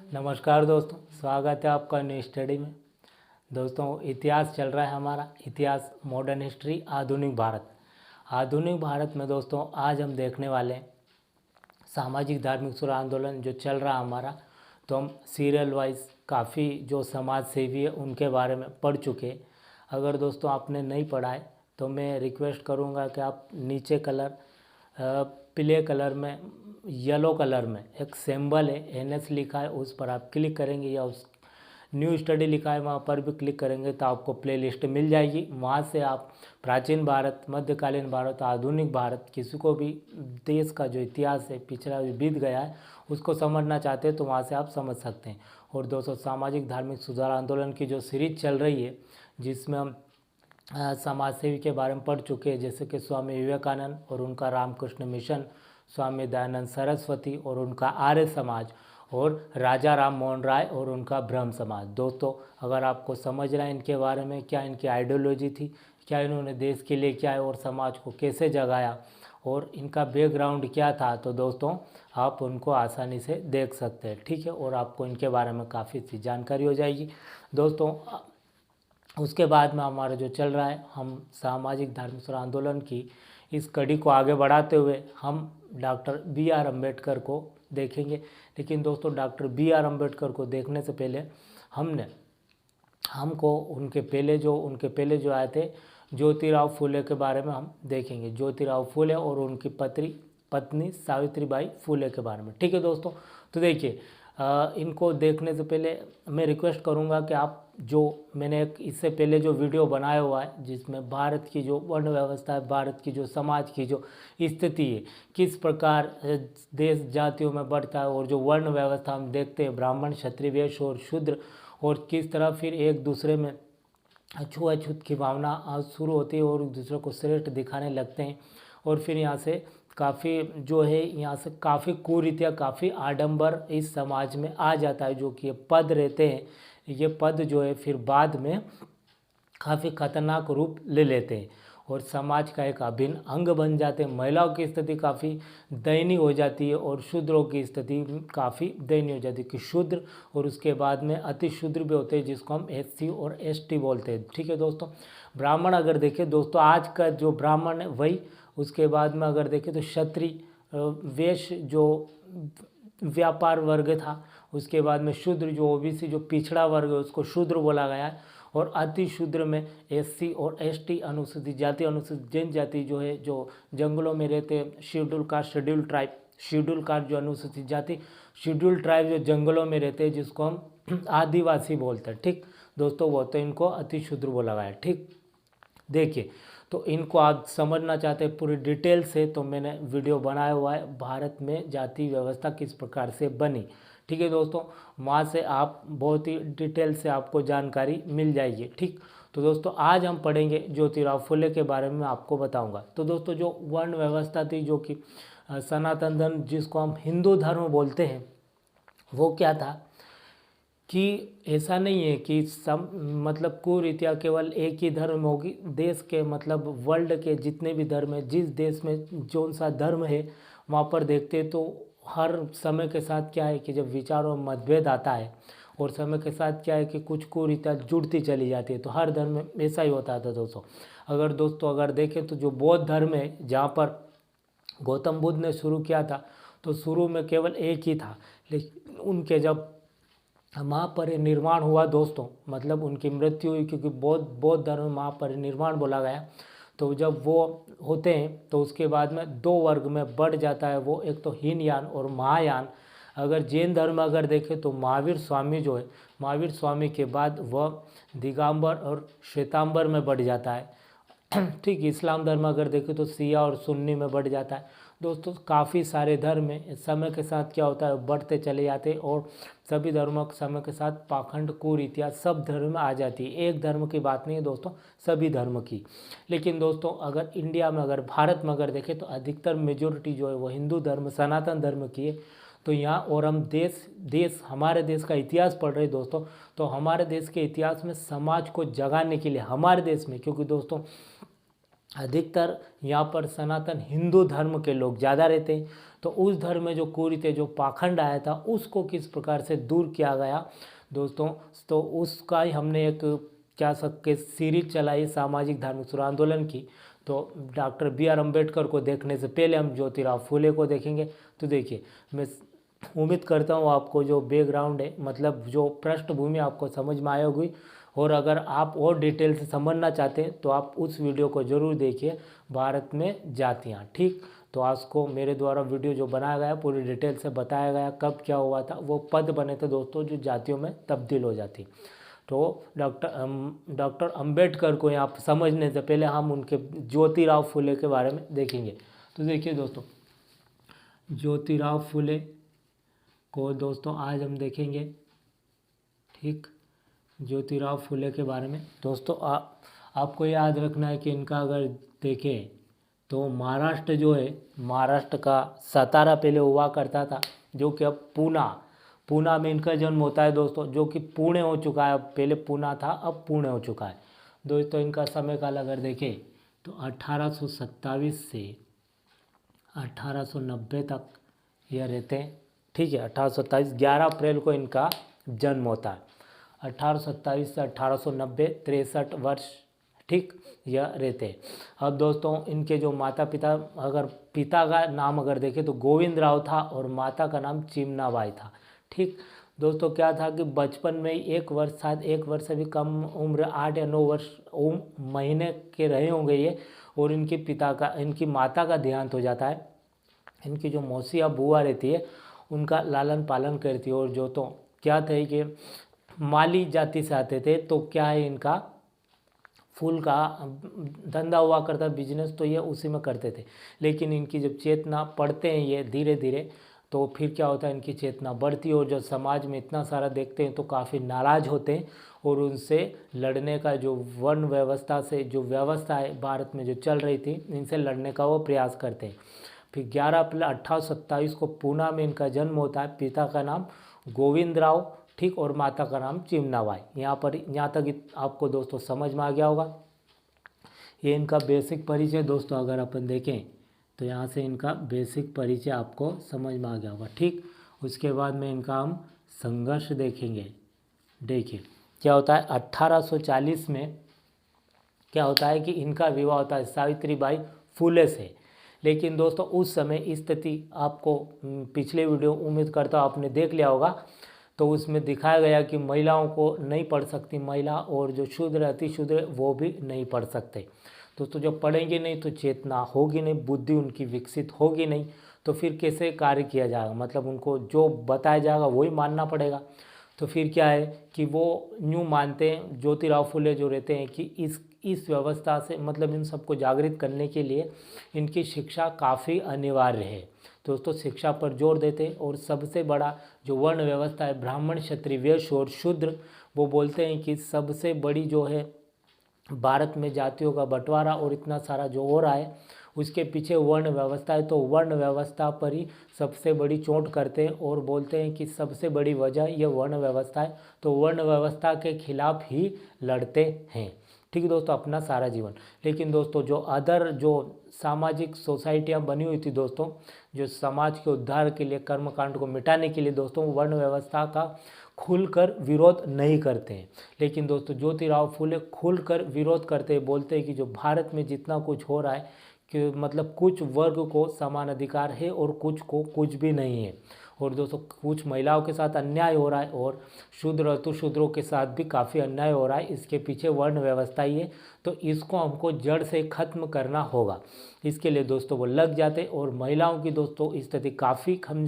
नमस्कार दोस्तों, स्वागत है आपका न्यू स्टडी में। दोस्तों, इतिहास चल रहा है हमारा, इतिहास मॉडर्न हिस्ट्री आधुनिक भारत। आधुनिक भारत में दोस्तों आज हम देखने वाले हैं सामाजिक धार्मिक सुर आंदोलन जो चल रहा है हमारा। तो हम सीरियल वाइज काफ़ी जो समाज सेवी है उनके बारे में पढ़ चुके। अगर दोस्तों आपने नहीं पढ़ा है तो मैं रिक्वेस्ट करूँगा कि आप नीचे पीले कलर में येलो कलर में एक सिंबल है एनएस लिखा है, उस पर आप क्लिक करेंगे या उस न्यू स्टडी लिखा है वहाँ पर भी क्लिक करेंगे तो आपको प्लेलिस्ट मिल जाएगी। वहाँ से आप प्राचीन भारत, मध्यकालीन भारत, आधुनिक भारत, किसी को भी देश का जो इतिहास है पिछड़ा जो बीत गया है उसको समझना चाहते हैं तो वहाँ से आप समझ सकते हैं। और दोस्तों सामाजिक धार्मिक सुधार आंदोलन की जो सीरीज चल रही है जिसमें हम समाज सेवी के बारे में पढ़ चुके हैं, जैसे कि स्वामी विवेकानंद और उनका रामकृष्ण मिशन, स्वामी दयानंद सरस्वती और उनका आर्य समाज, और राजा राम मोहन राय और उनका ब्रह्म समाज। दोस्तों अगर आपको समझना है इनके बारे में, क्या इनकी आइडियोलॉजी थी, क्या इन्होंने देश के लिए क्या है और समाज को कैसे जगाया और इनका बैकग्राउंड क्या था, तो दोस्तों आप उनको आसानी से देख सकते हैं। ठीक है, और आपको इनके बारे में काफ़ी सी जानकारी हो जाएगी। दोस्तों उसके बाद में हमारा जो चल रहा है, हम सामाजिक धार्मिक सुर आंदोलन की इस कड़ी को आगे बढ़ाते हुए हम डॉक्टर बी आर अम्बेडकर को देखेंगे। लेकिन दोस्तों डॉक्टर बी आर अम्बेडकर को देखने से पहले हमको उनके पहले जो आए थे ज्योतिराव फूले के बारे में हम देखेंगे। ज्योतिराव फूले और उनकी पत्नी सावित्रीबाई फूले के बारे में। ठीक है दोस्तों, तो देखिए इनको देखने से पहले मैं रिक्वेस्ट करूंगा कि आप जो मैंने एक इससे पहले जो वीडियो बनाया हुआ है जिसमें भारत की जो वर्ण व्यवस्था है, भारत की जो समाज की जो स्थिति है, किस प्रकार देश जातियों में बढ़ता है और जो वर्ण व्यवस्था हम देखते हैं ब्राह्मण, क्षत्रिय, वैश्य और शूद्र, और किस तरह फिर एक दूसरे में छुआछूत की भावना शुरू होती है और एक दूसरे को श्रेष्ठ दिखाने लगते हैं। और फिर यहाँ से काफ़ी कुरीतियाँ, काफ़ी आडंबर इस समाज में आ जाता है। जो कि ये पद रहते हैं, ये पद जो है फिर बाद में काफ़ी खतरनाक रूप ले लेते हैं और समाज का एक अभिन्न अंग बन जाते हैं। महिलाओं की स्थिति काफ़ी दयनीय हो जाती है और शूद्रों की स्थिति काफ़ी दयनीय हो जाती है कि शूद्र, और उसके बाद में अति शूद्र भी होते हैं जिसको हम एससी और एसटी बोलते हैं। ठीक है दोस्तों, ब्राह्मण अगर देखें दोस्तों आज का जो ब्राह्मण है वही, उसके बाद में अगर देखें तो क्षत्रिय, वैश्य जो व्यापार वर्ग था, उसके बाद में शूद्र जो ओबीसी जो पिछड़ा वर्ग है उसको शूद्र बोला गया है, और अति शूद्र में एससी और एसटी अनुसूचित जाति, अनुसूचित जनजाति जो है जो जंगलों में रहते हैं, schedule caste, schedule tribe, schedule caste जो अनुसूचित जाति, शेड्यूल ट्राइब जो जंगलों में रहते हैं जिसको हम आदिवासी बोलते हैं। ठीक दोस्तों, वो तो इनको अति शूद्र बोला गया है। ठीक देखिए, तो इनको आप समझना चाहते हैं पूरी डिटेल से तो मैंने वीडियो बनाया हुआ है, भारत में जाति व्यवस्था किस प्रकार से बनी। ठीक है दोस्तों, वहाँ से आप बहुत ही डिटेल से आपको जानकारी मिल जाएगी। ठीक, तो दोस्तों आज हम पढ़ेंगे ज्योतिराव फुले के बारे में आपको बताऊंगा। तो दोस्तों जो वर्ण व्यवस्था थी, जो कि सनातन धर्म जिसको हम हिंदू धर्म बोलते हैं, वो क्या था कि ऐसा नहीं है कि सब मतलब कुरीतियाँ केवल एक ही धर्म होगी। देश के मतलब वर्ल्ड के जितने भी धर्म है, जिस देश में जो सा धर्म है वहाँ पर देखते हैं तो हर समय के साथ क्या है कि जब विचारों में मतभेद आता है और समय के साथ क्या है कि कुछ कुरीतियाँ जुड़ती चली जाती है, तो हर धर्म में ऐसा ही होता था दोस्तों। अगर देखें तो जो बौद्ध धर्म है, जहाँ पर गौतम बुद्ध ने शुरू किया था, तो शुरू में केवल एक ही था, लेकिन उनके जब महापरिनिर्वाण हुआ दोस्तों, मतलब उनकी मृत्यु हुई, क्योंकि बौद्ध धर्म में महापरिनिर्वाण बोला गया, तो जब वो होते हैं तो उसके बाद में दो वर्ग में बढ़ जाता है वो, एक तो हीनयान और महायान। अगर जैन धर्म अगर देखें तो महावीर स्वामी जो है, महावीर स्वामी के बाद वह दिगंबर और श्वेतांबर में बढ़ जाता है। ठीक, इस्लाम धर्म अगर देखें तो शिया और सुन्नी में बढ़ जाता है। दोस्तों काफ़ी सारे धर्म में समय के साथ क्या होता है, बढ़ते चले जाते हैं और सभी धर्मों के समय के साथ पाखंड कुरीतियाँ सब धर्म में आ जाती है। एक धर्म की बात नहीं है दोस्तों, सभी धर्म की। लेकिन दोस्तों अगर इंडिया में, अगर भारत में अगर देखें तो अधिकतर मेजोरिटी जो है वो हिंदू धर्म, सनातन धर्म की है। तो यहाँ और हम हमारे देश का इतिहास पढ़ रहे दोस्तों, तो हमारे देश के इतिहास में समाज को जगाने के लिए हमारे देश में, क्योंकि दोस्तों अधिकतर यहाँ पर सनातन हिंदू धर्म के लोग ज़्यादा रहते हैं। तो उस धर्म में जो कुरीति, जो पाखंड आया था, उसको किस प्रकार से दूर किया गया दोस्तों, तो उसका ही हमने एक क्या सकते सीरीज चलाई सामाजिक धार्मिक सुर आंदोलन की। तो डॉक्टर B.R. अम्बेडकर को देखने से पहले हम ज्योतिराव फुले को देखेंगे। तो देखिए, मैं उम्मीद करता हूँ आपको जो बैकग्राउंड है, मतलब जो पृष्ठभूमि आपको समझ में आई होगी। और अगर आप और डिटेल से समझना चाहते हैं तो आप उस वीडियो को ज़रूर देखिए, भारत में जातियाँ। ठीक, तो आज को मेरे द्वारा वीडियो जो बनाया गया पूरी डिटेल से बताया गया कब क्या हुआ था। वो पद बने थे दोस्तों जो जातियों में तब्दील हो जाती। तो डॉक्टर अम्बेडकर को यहाँ समझने से पहले हम उनके ज्योतिराव फुले के बारे में देखेंगे। तो देखिए दोस्तों, ज्योतिराव फुले को दोस्तों आज हम देखेंगे। ठीक, ज्योतिराव फुले के बारे में दोस्तों आपको याद रखना है कि इनका अगर देखें तो महाराष्ट्र जो है, महाराष्ट्र का सतारा पहले हुआ करता था, जो कि अब पूना में इनका जन्म होता है दोस्तों, जो कि पुणे हो चुका है। पहले पूना था, अब पुणे हो चुका है दोस्तों। इनका समय काल अगर देखें तो 1827 से 1890 तक यह रहते हैं। ठीक है, 1827 11 अप्रैल को इनका जन्म होता है। 1827 से 1890 63 वर्ष, ठीक, यह रहते हैं। अब दोस्तों इनके जो माता पिता, अगर पिता का नाम अगर देखें तो गोविंद राव था और माता का नाम चिमनाबाई था। ठीक दोस्तों, क्या था कि बचपन में ही 1 वर्ष, शायद 1 वर्ष से भी कम उम्र, 8 या 9 वर्ष महीने के रहे होंगे ये, और इनकी माता का देहांत हो जाता है। इनकी जो मौसी या बुआ रहती है उनका लालन पालन करती है। और जो तो क्या थे कि माली जाति से आते थे, तो क्या है इनका फूल का धंधा हुआ करता, बिजनेस, तो ये उसी में करते थे। लेकिन इनकी जब चेतना पढ़ते हैं ये धीरे धीरे, तो फिर क्या होता है, इनकी चेतना बढ़ती है और जो समाज में इतना सारा देखते हैं तो काफ़ी नाराज़ होते हैं और उनसे लड़ने का, जो वर्ण व्यवस्था से जो व्यवस्था है भारत में जो चल रही थी, इनसे लड़ने का वो प्रयास करते हैं। फिर 11 अप्रैल 1827 को पूना में इनका जन्म होता है। पिता का नाम गोविंद राव, ठीक, और माता का नाम चिमनाबाई। यहाँ तक आपको दोस्तों समझ में आ गया होगा। ये इनका बेसिक परिचय दोस्तों अगर अपन देखें तो यहाँ से इनका बेसिक परिचय आपको समझ में आ गया होगा। ठीक, उसके बाद में इनका हम संघर्ष देखेंगे। देखिए क्या होता है, 1840 में क्या होता है कि इनका विवाह होता है सावित्रीबाई फुले से। लेकिन दोस्तों उस समय स्थिति आपको पिछले वीडियो उम्मीद करता हूँ आपने देख लिया होगा, तो उसमें दिखाया गया कि महिलाओं को नहीं पढ़ सकती महिला, और जो शूद्र अति शूद्र वो भी नहीं पढ़ सकते। दोस्तों जब पढ़ेंगे नहीं तो चेतना होगी नहीं, बुद्धि उनकी विकसित होगी नहीं, तो फिर कैसे कार्य किया जाएगा, मतलब उनको जो बताया जाएगा वही मानना पड़ेगा। तो फिर क्या है कि वो यूँ मानते हैं, ज्योतिराव फुले जो रहते हैं, कि इस व्यवस्था से, मतलब इन सबको जागृत करने के लिए इनकी शिक्षा काफ़ी अनिवार्य है। दोस्तों शिक्षा पर जोर देते हैं। और सबसे बड़ा जो वर्ण व्यवस्था है, ब्राह्मण क्षत्रिय वैश्य और शूद्र, वो बोलते हैं कि सबसे बड़ी जो है भारत में जातियों का बंटवारा और इतना सारा जो हो रहा है उसके पीछे वर्ण व्यवस्था है। तो वर्ण व्यवस्था पर ही सबसे बड़ी चोट करते हैं और बोलते हैं कि सबसे बड़ी वजह यह वर्ण व्यवस्था है। तो वर्ण व्यवस्था के खिलाफ ही लड़ते हैं। ठीक है दोस्तों, अपना सारा जीवन। लेकिन दोस्तों जो अदर जो सामाजिक सोसाइटियाँ बनी हुई थी दोस्तों, जो समाज के उद्धार के लिए, कर्मकांड को मिटाने के लिए दोस्तों वर्ण व्यवस्था का खुलकर विरोध नहीं करते हैं। लेकिन दोस्तों ज्योतिराव फुले खुलकर विरोध करते हैं, बोलते हैं कि जो भारत में जितना कुछ हो रहा है, कि मतलब कुछ वर्ग को समान अधिकार है और कुछ को कुछ भी नहीं है। और दोस्तों कुछ महिलाओं के साथ अन्याय हो रहा है और शूद्र अतिशूद्रों के साथ भी काफ़ी अन्याय हो रहा है। इसके पीछे वर्ण व्यवस्था ही है। तो इसको हमको जड़ से ख़त्म करना होगा। इसके लिए दोस्तों वो लग जाते। और महिलाओं की दोस्तों स्थिति काफ़ी हम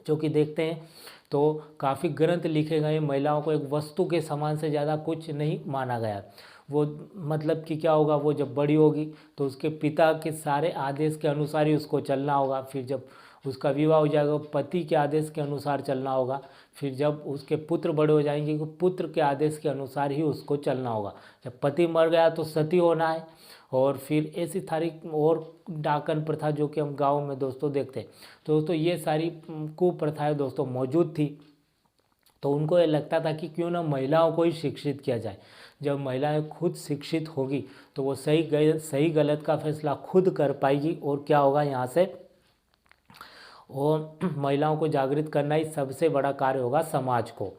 जो कि देखते हैं तो काफ़ी ग्रंथ लिखे गए, महिलाओं को एक वस्तु के समान से ज़्यादा कुछ नहीं माना गया। वो मतलब कि क्या होगा, वो जब बड़ी होगी तो उसके पिता के सारे आदेश के अनुसार ही उसको चलना होगा। फिर जब उसका विवाह हो जाएगा पति के आदेश के अनुसार चलना होगा। फिर जब उसके पुत्र बड़े हो जाएंगे तो पुत्र के आदेश के अनुसार ही उसको चलना होगा। जब पति मर गया तो सती होना है। और फिर ऐसी सारी और डाकन प्रथा जो कि हम गाँव में दोस्तों देखते हैं। तो दोस्तों ये सारी कुप्रथाएं दोस्तों मौजूद थी। तो उनको ये लगता था कि क्यों ना महिलाओं को ही शिक्षित किया जाए। जब महिलाएं खुद शिक्षित होगी तो वो सही गलत का फैसला खुद कर पाएगी, और क्या होगा यहाँ से, और महिलाओं को जागृत करना ही सबसे बड़ा कार्य होगा समाज को।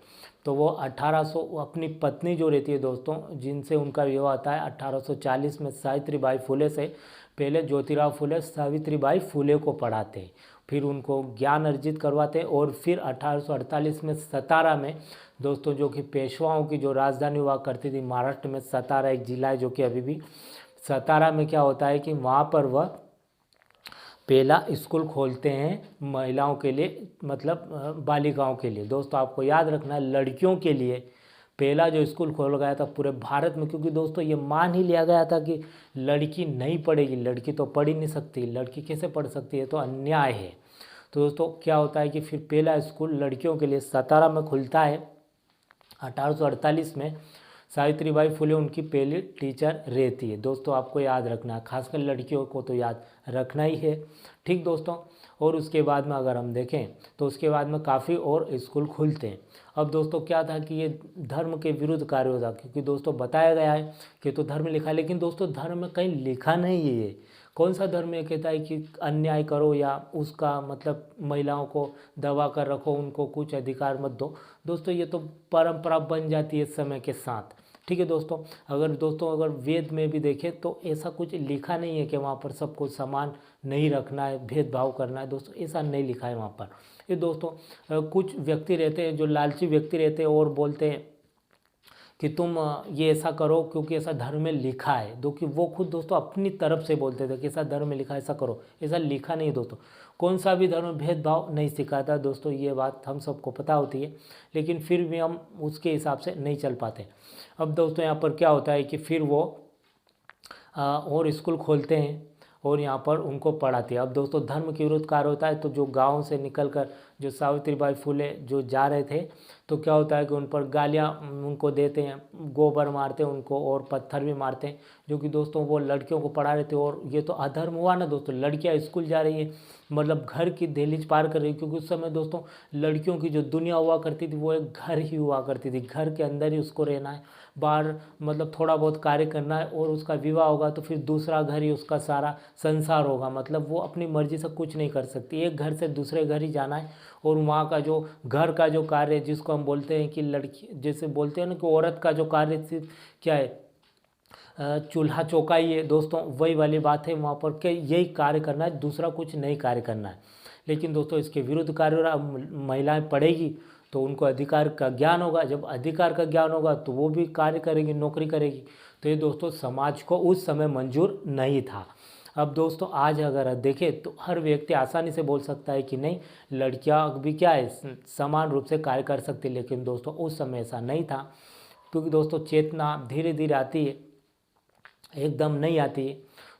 तो वो 1800 अपनी पत्नी जो रहती है दोस्तों, जिनसे उनका विवाह होता है 1840 में, सावित्रीबाई फुले से पहले ज्योतिराव फुले सावित्रीबाई फुले को पढ़ाते हैं, फिर उनको ज्ञान अर्जित करवाते हैं, और फिर 1848 में सतारा में दोस्तों, जो कि पेशवाओं की जो राजधानी हुआ करती थी महाराष्ट्र में, सतारा एक जिला है जो कि अभी भी, सतारा में क्या होता है कि वहाँ पर वह पहला स्कूल खोलते हैं महिलाओं के लिए, मतलब बालिकाओं के लिए। दोस्तों आपको याद रखना है, लड़कियों के लिए पहला जो स्कूल खोला गया था पूरे भारत में, क्योंकि दोस्तों ये मान ही लिया गया था कि लड़की नहीं पढ़ेगी, लड़की तो पढ़ ही नहीं सकती, लड़की कैसे पढ़ सकती है, तो अन्याय है। तो दोस्तों क्या होता है कि फिर पहला स्कूल लड़कियों के लिए सतारा में खुलता है 1848 में। सावित्रीबाई फुले उनकी पहली टीचर रहती है। दोस्तों आपको याद रखना है, खासकर लड़कियों को तो याद रखना ही है, ठीक दोस्तों। और उसके बाद में अगर हम देखें तो उसके बाद में काफ़ी और स्कूल खुलते हैं। अब दोस्तों क्या था कि ये धर्म के विरुद्ध कार्य होता, क्योंकि दोस्तों बताया गया है कि तो धर्म लिखा है, लेकिन दोस्तों धर्म में कहीं लिखा नहीं है ये। कौन सा धर्म ये कहता है कि अन्याय करो या उसका मतलब महिलाओं को दबा कर रखो, उनको कुछ अधिकार मत दो। दोस्तों ये तो परंपरा बन जाती है समय के साथ, ठीक है दोस्तों। अगर वेद में भी देखें तो ऐसा कुछ लिखा नहीं है कि वहाँ पर सबको समान नहीं रखना है, भेदभाव करना है, दोस्तों ऐसा नहीं लिखा है वहाँ पर। ये दोस्तों कुछ व्यक्ति रहते हैं जो लालची व्यक्ति रहते हैं और बोलते हैं कि तुम ये ऐसा करो क्योंकि ऐसा धर्म में लिखा है, दो कि वो खुद दोस्तों अपनी तरफ से बोलते थे कि ऐसा धर्म में लिखा है, ऐसा करो, ऐसा लिखा नहीं है दोस्तों। कौन सा भी धर्म भेदभाव नहीं सिखाता दोस्तों, ये बात हम सबको पता होती है, लेकिन फिर भी हम उसके हिसाब से नहीं चल पाते। अब दोस्तों यहाँ पर क्या होता है कि फिर वो और स्कूल खोलते हैं और यहाँ पर उनको पढ़ाते हैं। अब दोस्तों धर्म के विरुद्ध कार्य होता है, तो जो गाँव से निकलकर जो सावित्रीबाई फुले जो जा रहे थे, तो क्या होता है कि उन पर गालियाँ उनको देते हैं, गोबर मारते हैं उनको और पत्थर भी मारते हैं, जो कि दोस्तों वो लड़कियों को पढ़ा रहे थे। और ये तो अधर्म हुआ ना दोस्तों, लड़कियाँ स्कूल जा रही है, मतलब घर की दहलीज पार कर रही है, क्योंकि उस समय दोस्तों लड़कियों की जो दुनिया हुआ करती थी वो एक घर ही हुआ करती थी, घर के अंदर ही उसको रहना है, बाहर मतलब थोड़ा बहुत कार्य करना है, और उसका विवाह होगा तो फिर दूसरा घर ही उसका सारा संसार होगा, मतलब वो अपनी मर्जी से कुछ नहीं कर सकती, एक घर से दूसरे घर ही जाना है। और वहाँ का जो घर का जो कार्य जिसको हम बोलते हैं कि लड़की, जैसे बोलते हैं ना कि औरत का जो कार्य सिर्फ क्या है, चूल्हा चौका ही है दोस्तों, वही वाली बात है वहाँ पर कि यही कार्य करना है, दूसरा कुछ नहीं कार्य करना है। लेकिन दोस्तों इसके विरुद्ध कार्य हो रहा, महिलाएं पढ़ेगी तो उनको अधिकार का ज्ञान होगा, जब अधिकार का ज्ञान होगा तो वो भी कार्य करेगी, नौकरी करेगी। तो ये दोस्तों समाज को उस समय मंजूर नहीं था। अब दोस्तों आज अगर देखें तो हर व्यक्ति आसानी से बोल सकता है कि नहीं, लड़कियां भी क्या है समान रूप से कार्य कर सकती, लेकिन दोस्तों उस समय ऐसा नहीं था, क्योंकि दोस्तों चेतना धीरे धीरे आती है, एकदम नहीं आती है।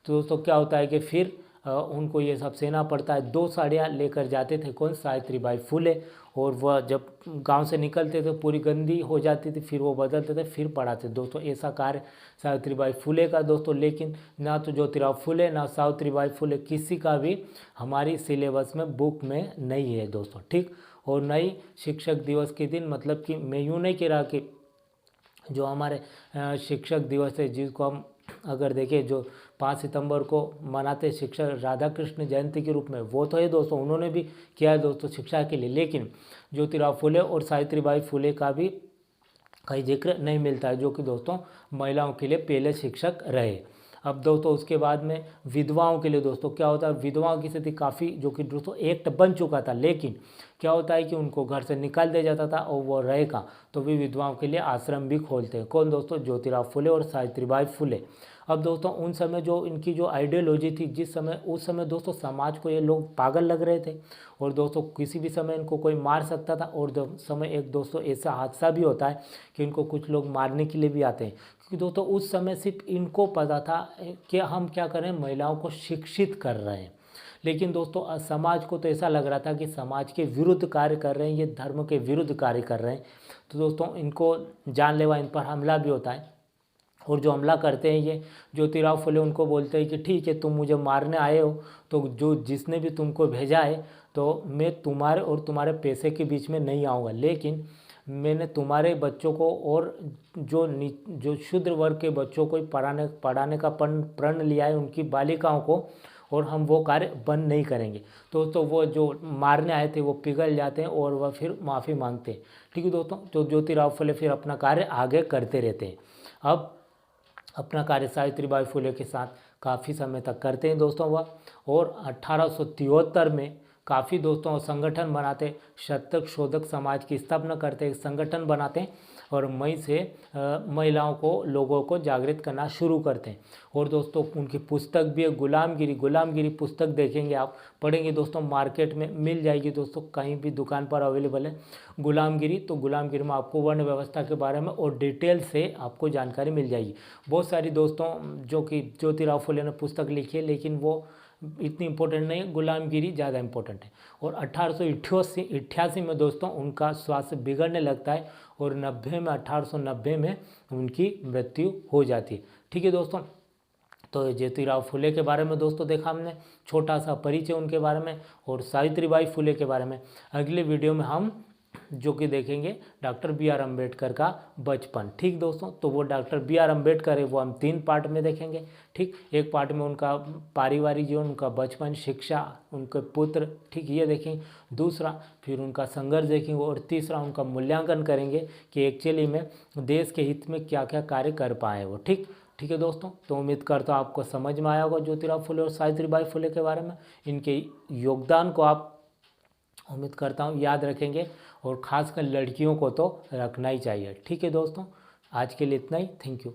तो दोस्तों क्या होता है कि फिर उनको ये सब सहना पड़ता है। 2 साड़ियाँ लेकर जाते थे कौन, सावित्रीबाई फुले, और वह जब गांव से निकलते थे पूरी गंदी हो जाती थी, फिर वो बदलते थे, फिर पढ़ाते दोस्तों। ऐसा कार्य सावित्रीबाई फुले का दोस्तों, लेकिन ना तो ज्योतिराव फुले ना सावित्रीबाई फुले किसी का भी हमारी सिलेबस में बुक में नहीं है दोस्तों, ठीक। और नई शिक्षक दिवस के दिन, मतलब कि मैं यूँ नहीं कह रहा कि जो हमारे शिक्षक दिवस है जिसको हम अगर देखें जो 5 सितंबर को मनाते शिक्षक राधा कृष्ण जयंती के रूप में, वो तो है दोस्तों, उन्होंने भी किया है दोस्तों शिक्षा के लिए, लेकिन ज्योतिराव फुले और सावित्रीबाई फुले का भी कहीं जिक्र नहीं मिलता है, जो कि दोस्तों महिलाओं के लिए पहले शिक्षक रहे। अब दोस्तों उसके बाद में विधवाओं के लिए दोस्तों क्या होता है, विधवाओं की स्थिति काफ़ी, जो कि दोस्तों एक्ट बन चुका था, लेकिन क्या होता है कि उनको घर से निकाल दिया जाता था और वो रहेगा, तो वे विधवाओं के लिए आश्रम भी खोलते हैं कौन दोस्तों, ज्योतिराव फुले और सावित्रीबाई फुले। अब दोस्तों उन समय जो इनकी जो आइडियोलॉजी थी, जिस समय उस समय दोस्तों समाज को ये लोग पागल लग रहे थे, और दोस्तों किसी भी समय इनको कोई मार सकता था, और समय एक दोस्तों ऐसा हादसा भी होता है कि इनको कुछ लोग मारने के लिए भी आते हैं, क्योंकि दोस्तों उस समय सिर्फ इनको पता था कि हम क्या करें, महिलाओं को शिक्षित कर रहे हैं। लेकिन दोस्तों समाज को तो ऐसा लग रहा था कि समाज के विरुद्ध कार्य कर रहे हैं, ये धर्म के विरुद्ध कार्य कर रहे हैं। तो दोस्तों इनको जानलेवा इन पर हमला भी होता है, और जो हमला करते हैं ये ज्योतिराव फुले उनको बोलते हैं कि ठीक है तुम मुझे मारने आए हो, तो जो जिसने भी तुमको भेजा है तो मैं तुम्हारे और तुम्हारे पैसे के बीच में नहीं आऊँगा, लेकिन मैंने तुम्हारे बच्चों को और जो शूद्र वर्ग के बच्चों को पढ़ाने का प्रण लिया है, उनकी बालिकाओं को, और हम वो कार्य बंद नहीं करेंगे। तो वो जो मारने आए थे वो पिघल जाते हैं और वह फिर माफ़ी मांगते हैं। ठीक है दोस्तों, तो ज्योतिराव फुले फिर अपना कार्य आगे करते रहते हैं। अब अपना कार्य सावित्रीबाई फुले के साथ काफ़ी समय तक करते हैं दोस्तों वह, और 1873 में काफ़ी दोस्तों संगठन बनाते, शतक शोधक समाज की स्थापना करते, एक संगठन बनाते हैं और मई से महिलाओं को, लोगों को जागृत करना शुरू करते हैं। और दोस्तों उनकी पुस्तक भी है गुलामगिरी पुस्तक, देखेंगे आप, पढ़ेंगे दोस्तों, मार्केट में मिल जाएगी दोस्तों, कहीं भी दुकान पर अवेलेबल है गुलामगिरी। तो गुलामगिरी में आपको वर्ण व्यवस्था के बारे में और डिटेल से आपको जानकारी मिल जाएगी। बहुत सारी दोस्तों जो कि ज्योतिराव फुले ने पुस्तक लिखी है, लेकिन वो इतनी इम्पोर्टेंट नहीं है, गुलामगिरी ज़्यादा इम्पोर्टेंट है। और 1888 में दोस्तों उनका स्वास्थ्य बिगड़ने लगता है और 1890 में उनकी मृत्यु हो जाती है। ठीक है दोस्तों, तो ज्योतिराव फुले के बारे में दोस्तों देखा हमने, छोटा सा परिचय उनके बारे में और सावित्रीबाई फुले के बारे में। अगले वीडियो में हम जो कि देखेंगे डॉक्टर बी आर अम्बेडकर का बचपन। ठीक दोस्तों, तो वो डॉक्टर बी आर अम्बेडकर है, वो हम 3 पार्ट में देखेंगे। ठीक, एक पार्ट में उनका पारिवारिक जीवन, उनका बचपन, शिक्षा, उनके पुत्र, ठीक ये देखेंगे। दूसरा फिर उनका संघर्ष देखेंगे और तीसरा उनका मूल्यांकन करेंगे कि एक्चुअली में देश के हित में क्या क्या कार्य कर पाए वो। ठीक है दोस्तों, तो उम्मीद करता हूँ आपको समझ में आया होगा ज्योतिराव फुले और सावित्रीबाई फुले के बारे में। इनके योगदान को आप, उम्मीद करता हूँ, याद रखेंगे और ख़ासकर लड़कियों को तो रखना ही चाहिए। ठीक है दोस्तों, आज के लिए इतना ही। Thank you.